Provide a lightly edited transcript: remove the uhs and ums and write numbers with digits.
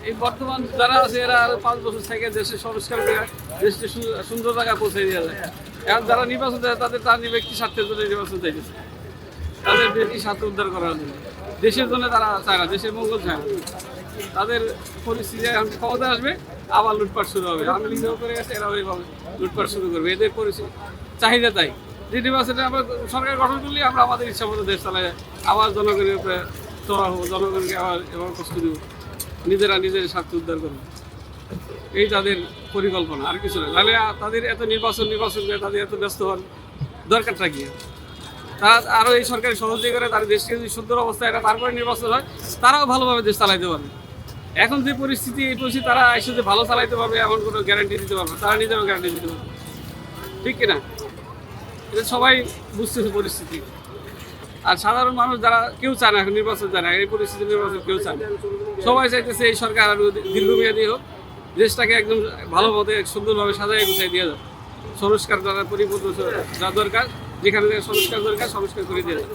এই বর্তমান যারা আছে এরা আরো 5 বছর থেকে দেশের সংস্কার করে দেশকে সুন্দর জায়গায় পৌঁছে দিয়ে যায়। এখন যারা নির্বাচন দেয় তাদের তার ব্যক্তি স্বার্থের জন্য নির্বাচন চাইতেছে, তাদের ব্যক্তি স্বার্থ উদ্ধার করার জন্য, দেশের জন্য তারা চায় না, দেশের মঙ্গল চায় না। তাদের পরিস্থিতি এখন ক্ষমতা আসবে, আবার লুটপাট শুরু হবে। আমি নিজেও করে গেছে, এরা ওইভাবে লুটপাট শুরু করবে। এদের পরিস্থিতি চাহিদা তাই যে নির্বাচনে আমরা সরকার গঠন করলে আমরা আমাদের ইচ্ছা মতো দেশ চালাই, আবার জনগণের উপরে চড়া হবো, জনগণকে আবার এবার কষ্ট দেবো, নিজেরা নিজের স্বার্থ উদ্ধার করবো। এই তাদের পরিকল্পনা, আর কিছু না। তাহলে তাদের এত নির্বাচন করে তাদের এত ব্যস্ত হওয়ার দরকারটা কি? তারা আরও এই সরকারি সহযোগী করে তার দেশকে যদি সুন্দর অবস্থায় এটা তারপরে নির্বাচন হয়, তারাও ভালোভাবে দেশ চালাইতে পারবে। এখন যে পরিস্থিতি, এই পরিস্থিতি তারা এসে যে ভালো চালাইতে পারবে এমন কোনো গ্যারান্টি দিতে পারবে, তারা নিজেরও গ্যারান্টি দিতে পারবে, ঠিক কিনা? এটা সবাই বুঝতেছে পরিস্থিতি। আর সাধারণ মানুষ যারা কেউ চায় না এখন নির্বাচন, চায় না এই পরিস্থিতি, নির্বাচন কেউ চায় না। সবাই চাইতেছে এই সরকার আরও দীর্ঘমেয়াদী হোক, দেশটাকে একদম ভালোভাবে সুন্দরভাবে সাজায় গুছাই দিয়ে যাবে। সংস্কার যারা পরিপূর্ণ যা দরকার, যেখানে সংস্কার দরকার সংস্কার করে দিয়ে যাবে।